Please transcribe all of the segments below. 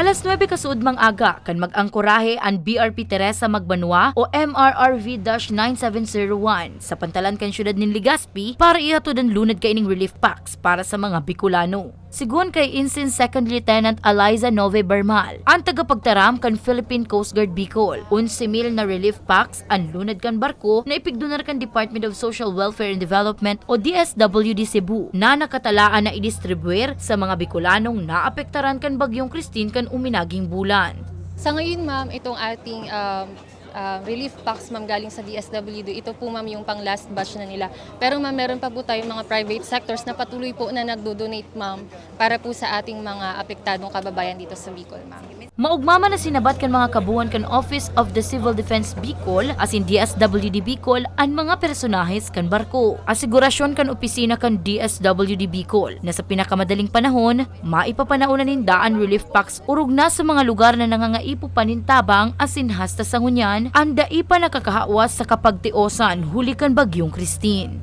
Alas 9 kasuod mang aga kan mag-angkorahe ang BRP Teresa Magbanwa o MRRV-9701 sa pantalan kan syudad nin Legazpi para ihatod ang lunad kaining relief packs para sa mga Bicolano. Sigon kay Ensign Second Lieutenant Eliza Nove Bermal, ang tagapagtaram kan Philippine Coast Guard Bicol, 11,000 na relief packs ang lunad kan barko na ipigdonar kan Department of Social Welfare and Development o DSWD Cebu na nakatalaan na idistribuir sa mga Bicolanong naapektaran kan bagyong Christine kan uminaging bulan. Sa ngayon ma'am, itong ating relief packs ma'am galing sa DSWD, ito po ma'am yung pang last batch na nila. Pero ma'am, meron pa po tayong mga private sectors na patuloy po na nagdo-donate ma'am para po sa ating mga apektadong kababayan dito sa Bicol ma'am. Maugmama na sinabat kan mga kabuuan kan Office of the Civil Defense Bicol as in DSWD Bicol ang mga personahes kan barko. Asigurasyon kan opisina kan DSWD Bicol na sa pinakamadaling panahon, maipapanaunan daan relief packs urog na sa mga lugar na nangangaipo panintabang asin hasta sa ngunyan, ang dai pa nakakahawas sa kapagtiosan huli kan bagyong Christine.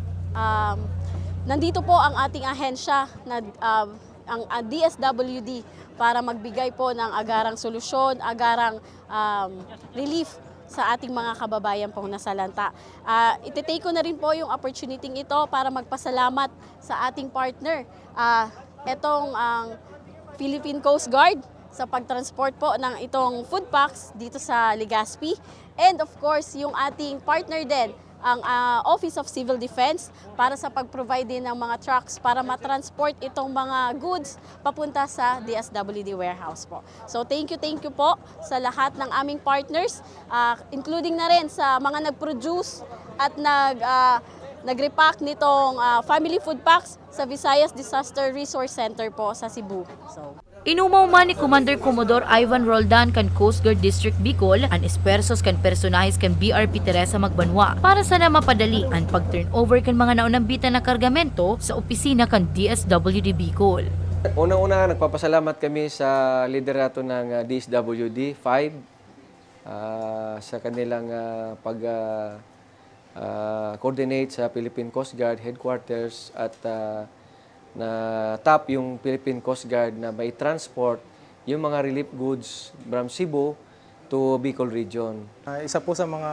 Nandito po ang ating ahensya na ang DSWD para magbigay po ng agarang solusyon, agarang relief sa ating mga kababayan pong nasalanta. Ititake ko na rin po yung opportunity ito para magpasalamat sa ating partner. Itong ang Philippine Coast Guard sa pagtransport po ng itong food packs dito sa Legazpi. And of course, yung ating partner din, ang Office of Civil Defense para sa pag-provide din ng mga trucks para matransport itong mga goods papunta sa DSWD warehouse po. So thank you po sa lahat ng aming partners, including na rin sa mga nag-produce at nag-repack nitong family food packs sa Visayas Disaster Resource Center po sa Cebu. Inumaw man ni Commander Commodore Ivan Roldan kan Coast Guard District Bicol ang espersos kan personahes kan BRP Teresa Magbanwa para sana mapadali ang pag-turnover kan mga naunambitan na kargamento sa opisina kan DSWD Bicol. Unang-una, nagpapasalamat kami sa liderato ng DSWD 5 sa kanilang pag-coordinate sa Philippine Coast Guard Headquarters at na top yung Philippine Coast Guard na may transport yung mga relief goods from Cebu to Bicol Region. Isa po sa mga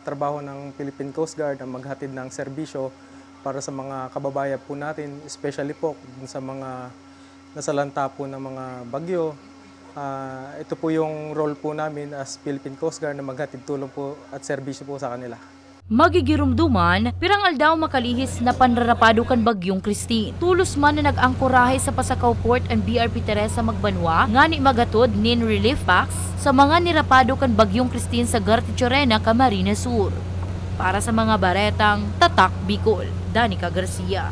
trabaho ng Philippine Coast Guard ang maghatid ng serbisyo para sa mga kababayan po natin, especially po sa mga nasalanta po ng mga bagyo. Ito po yung role po namin as Philippine Coast Guard na maghatid tulong po at serbisyo po sa kanila. Magigirumduman, pirang aldaw makalihis na panrarapado kan bagyong Christine. Tulos man na nag-angkorahe sa Pasakaw Port ang BRP Teresa Magbanwa nga ni magatod nin relief packs sa mga nirapado kan bagyong Christine sa Gartichorena, Camarines Sur. Para sa mga baretang Tatak Bicol, Danica Garcia.